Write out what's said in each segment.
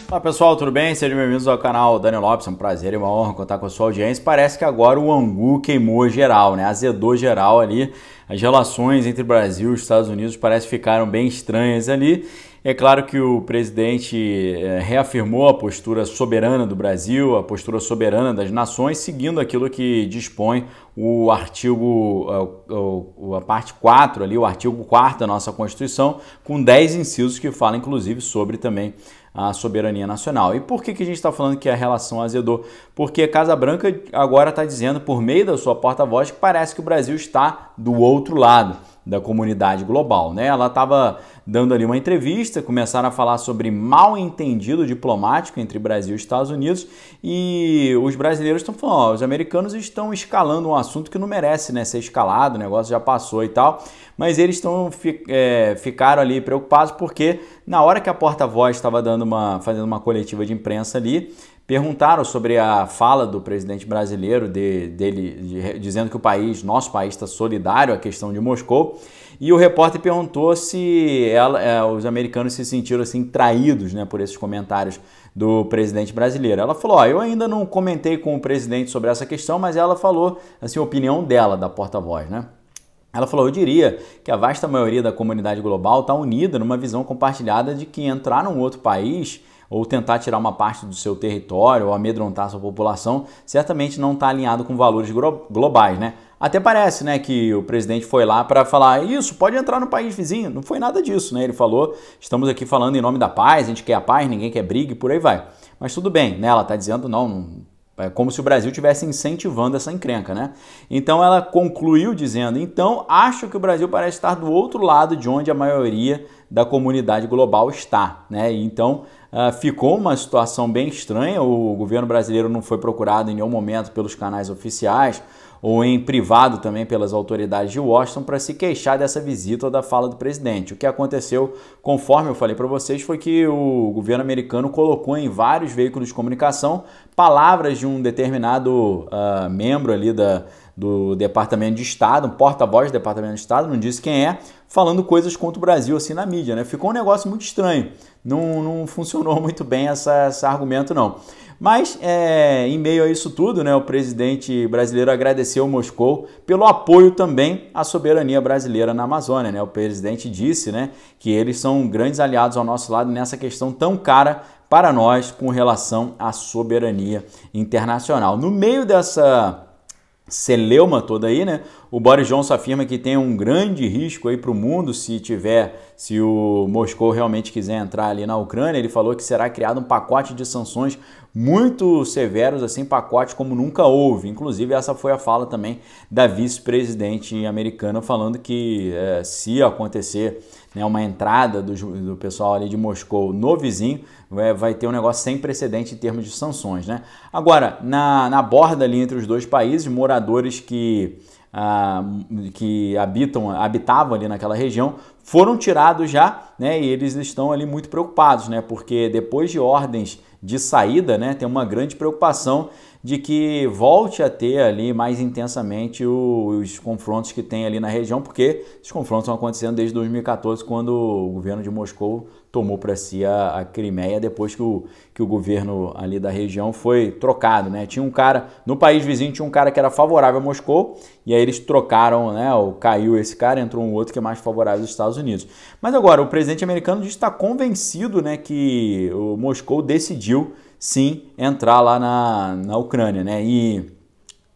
Olá pessoal, tudo bem? Sejam bem-vindos ao canal Daniel Lopes, é um prazer e uma honra contar com a sua audiência. Parece que agora o angu queimou geral, né? Azedou geral ali. As relações entre Brasil e Estados Unidos parece que ficaram bem estranhas ali. É claro que o presidente reafirmou a postura soberana do Brasil, a postura soberana das nações, seguindo aquilo que dispõe o artigo, a parte 4 ali, o artigo 4º da nossa Constituição, com 10 incisos que falam inclusive sobre também a soberania nacional. E por que a gente está falando que a relação azedou? Porque a Casa Branca agora está dizendo, por meio da sua porta-voz, que parece que o Brasil está do outro lado da comunidade global, né? Ela estava dando ali uma entrevista, começaram a falar sobre mal entendido diplomático entre Brasil e Estados Unidos, e os brasileiros estão falando, ó, os americanos estão escalando um assunto que não merece, né, ser escalado, o negócio já passou e tal, mas eles ficaram ali preocupados porque na hora que a porta-voz estava fazendo uma coletiva de imprensa ali, perguntaram sobre a fala do presidente brasileiro, dizendo que nosso país está solidário à questão de Moscou, e o repórter perguntou se os americanos se sentiram assim traídos, né, por esses comentários do presidente brasileiro. Ela falou, eu ainda não comentei com o presidente sobre essa questão, mas ela falou assim, a opinião dela, da porta-voz, né? Ela falou, eu diria que a vasta maioria da comunidade global está unida numa visão compartilhada de que entrar num outro país ou tentar tirar uma parte do seu território ou amedrontar sua população, certamente não está alinhado com valores globais, né? Até parece, né, que o presidente foi lá para falar, isso, pode entrar no país vizinho. Não foi nada disso, né? Ele falou, estamos aqui falando em nome da paz, a gente quer a paz, ninguém quer briga e por aí vai. Mas tudo bem, né? Ela está dizendo, não, é como se o Brasil estivesse incentivando essa encrenca, né? Então ela concluiu dizendo, então acho que o Brasil parece estar do outro lado de onde a maioria da comunidade global está, né? Então ficou uma situação bem estranha, o governo brasileiro não foi procurado em nenhum momento pelos canais oficiais ou em privado também pelas autoridades de Washington para se queixar dessa visita ou da fala do presidente. O que aconteceu, conforme eu falei para vocês, foi que o governo americano colocou em vários veículos de comunicação palavras de um determinado membro ali do Departamento de Estado, um porta-voz do Departamento de Estado, não disse quem é, falando coisas contra o Brasil assim na mídia, né? Ficou um negócio muito estranho, não funcionou muito bem esse argumento não. Mas em meio a isso tudo, né, o presidente brasileiro agradeceu Moscou pelo apoio também à soberania brasileira na Amazônia, né? O presidente disse, né, que eles são grandes aliados ao nosso lado nessa questão tão cara para nós com relação à soberania internacional. No meio dessa celeuma toda aí, né? O Boris Johnson afirma que tem um grande risco aí para o mundo se o Moscou realmente quiser entrar ali na Ucrânia. Ele falou que será criado um pacote de sanções muito severos, assim, pacote como nunca houve. Inclusive essa foi a fala também da vice-presidente americana falando que se acontecer, né, uma entrada do pessoal ali de Moscou no vizinho, vai ter um negócio sem precedente em termos de sanções, né? Agora, na borda ali entre os dois países, moradores que habitavam ali naquela região foram tirados já, né? E eles estão ali muito preocupados, né? Porque depois de ordens de saída, né, tem uma grande preocupação de que volte a ter ali mais intensamente os confrontos que tem ali na região, porque os confrontos estão acontecendo desde 2014, quando o governo de Moscou tomou para si a Crimeia, depois que o governo ali da região foi trocado, né? Tinha um cara, no país vizinho tinha um cara que era favorável a Moscou, e aí eles trocaram, né? Caiu esse cara, entrou um outro que é mais favorável aos Estados Unidos. Mas agora, o presidente americano diz que está convencido, né, que o Moscou decidiu sim entrar lá na Ucrânia, né? E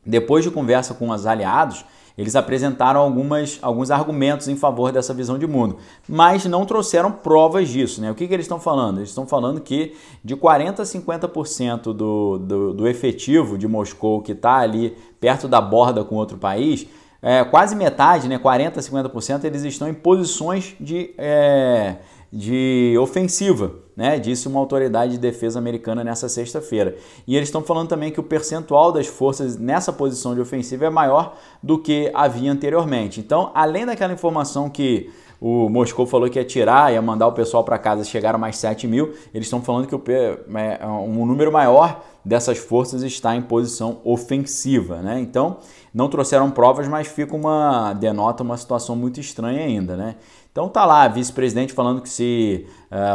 depois de conversa com os aliados, eles apresentaram alguns argumentos em favor dessa visão de mundo, mas não trouxeram provas disso, né? O que eles estão falando? Eles estão falando que de 40% a 50% do efetivo de Moscou que está ali perto da borda com outro país, quase metade, né, 40% a 50%, eles estão em posições de ofensiva, né? Disse uma autoridade de defesa americana nessa sexta-feira. E eles estão falando também que o percentual das forças nessa posição de ofensiva é maior do que havia anteriormente. Então, além daquela informação que o Moscou falou que ia tirar, ia mandar o pessoal para casa, chegaram mais 7 mil, eles estão falando que um número maior dessas forças está em posição ofensiva, né? Então, não trouxeram provas, mas denota uma situação muito estranha ainda, né? Então tá lá, a vice-presidente falando que se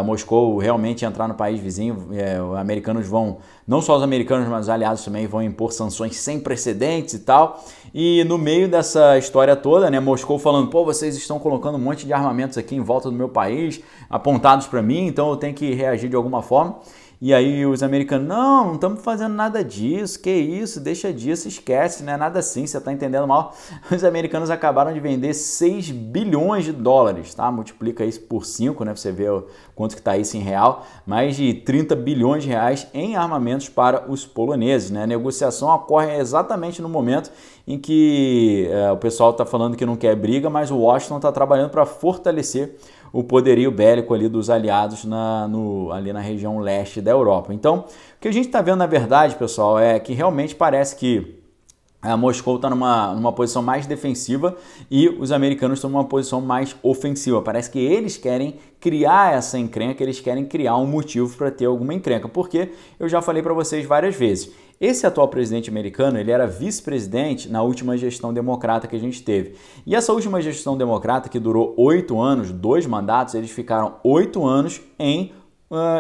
Moscou realmente entrar no país vizinho, os americanos vão, não só os americanos, mas os aliados também vão impor sanções sem precedentes e tal. E no meio dessa história toda, né, Moscou falando, pô, vocês estão colocando um monte de armamentos aqui em volta do meu país, apontados para mim, então eu tenho que reagir de alguma forma. E aí os americanos, não estamos fazendo nada disso, que isso, deixa disso, esquece, não é nada assim, você está entendendo mal. Os americanos acabaram de vender 6 bilhões de dólares, tá? Multiplica isso por 5, né, pra você ver quanto que está isso em real, mais de 30 bilhões de reais em armamentos para os poloneses, né? A negociação ocorre exatamente no momento em que o pessoal está falando que não quer briga, mas o Washington está trabalhando para fortalecer o poderio bélico ali dos aliados ali na região leste da Europa. Então, o que a gente está vendo, na verdade, pessoal, é que realmente parece que Moscou está numa posição mais defensiva e os americanos estão numa posição mais ofensiva. Parece que eles querem criar essa encrenca, eles querem criar um motivo para ter alguma encrenca, porque eu já falei para vocês várias vezes. Esse atual presidente americano, ele era vice-presidente na última gestão democrata que a gente teve. E essa última gestão democrata, que durou 8 anos, 2 mandatos, eles ficaram 8 anos em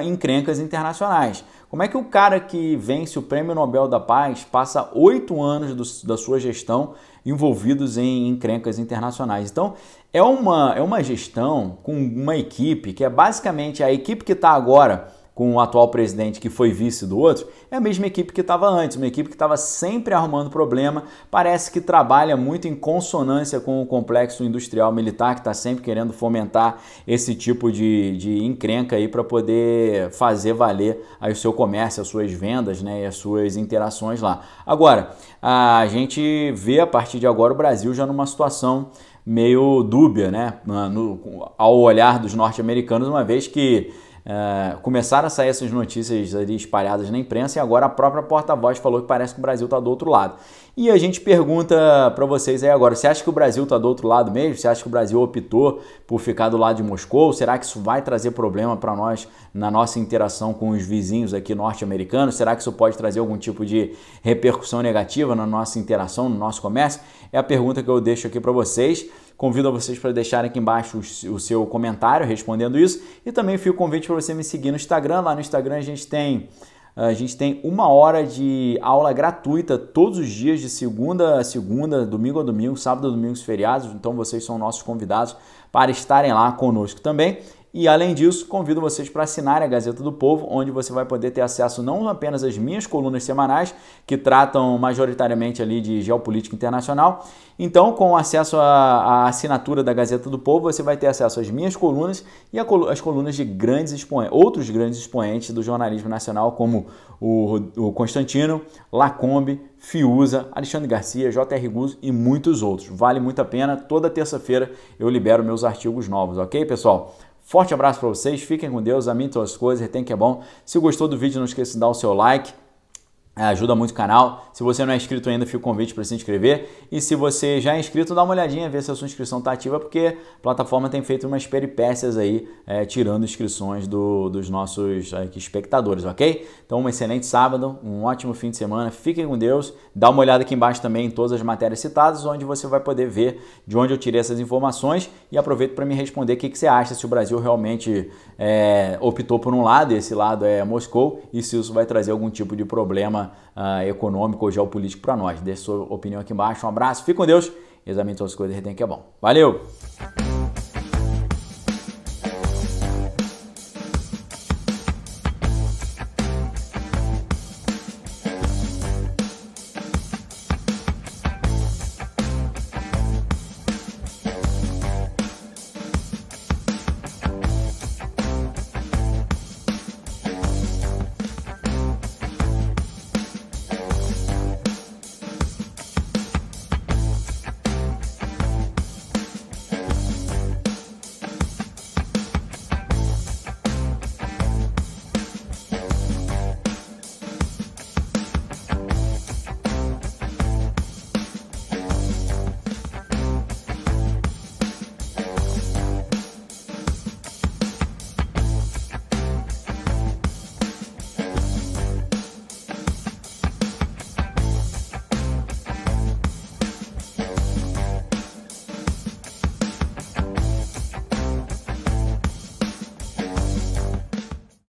encrencas internacionais. Como é que o cara que vence o Prêmio Nobel da Paz passa 8 anos da sua gestão envolvidos em encrencas internacionais? Então, é uma gestão com uma equipe que é basicamente a equipe que está agora com o atual presidente que foi vice do outro, é a mesma equipe que estava antes, uma equipe que estava sempre arrumando problema, parece que trabalha muito em consonância com o complexo industrial militar, que está sempre querendo fomentar esse tipo de encrenca aí para poder fazer valer aí o seu comércio, as suas vendas, né, e as suas interações lá. Agora, a gente vê a partir de agora o Brasil já numa situação meio dúbia, né, ao olhar dos norte-americanos, uma vez que começaram a sair essas notícias ali espalhadas na imprensa e agora a própria porta-voz falou que parece que o Brasil está do outro lado. E a gente pergunta para vocês aí agora, você acha que o Brasil está do outro lado mesmo? Você acha que o Brasil optou por ficar do lado de Moscou? Será que isso vai trazer problema para nós na nossa interação com os vizinhos aqui norte-americanos? Será que isso pode trazer algum tipo de repercussão negativa na nossa interação, no nosso comércio? É a pergunta que eu deixo aqui para vocês. Convido a vocês para deixarem aqui embaixo o seu comentário respondendo isso e também fica o convite para você me seguir no Instagram. Lá no Instagram a gente tem 1 hora de aula gratuita todos os dias, de segunda a segunda, domingo a domingo, sábado a domingo, feriados. Então vocês são nossos convidados para estarem lá conosco também. E além disso, convido vocês para assinarem a Gazeta do Povo, onde você vai poder ter acesso não apenas às minhas colunas semanais, que tratam majoritariamente ali de geopolítica internacional. Então, com acesso à assinatura da Gazeta do Povo, você vai ter acesso às minhas colunas e às colunas de outros grandes expoentes do jornalismo nacional, como o Constantino, Lacombe, Fiuza, Alexandre Garcia, J.R. Guzzo e muitos outros. Vale muito a pena. Toda terça-feira eu libero meus artigos novos, ok, pessoal? Forte abraço para vocês, fiquem com Deus, amém todas as coisas, retém que é bom. Se gostou do vídeo, não esqueça de dar o seu like, ajuda muito o canal. Se você não é inscrito ainda, fica o convite para se inscrever. E se você já é inscrito, dá uma olhadinha, ver se a sua inscrição está ativa, porque a plataforma tem feito umas peripécias aí, tirando inscrições dos nossos espectadores, ok? Então, um excelente sábado, um ótimo fim de semana, fiquem com Deus. Dá uma olhada aqui embaixo também em todas as matérias citadas, onde você vai poder ver de onde eu tirei essas informações e aproveito para me responder o que você acha, se o Brasil realmente optou por um lado, e esse lado é Moscou, e se isso vai trazer algum tipo de problema econômico ou geopolítico para nós. Deixe sua opinião aqui embaixo. Um abraço, fique com Deus. Examine todas as coisas, retém que é bom. Valeu!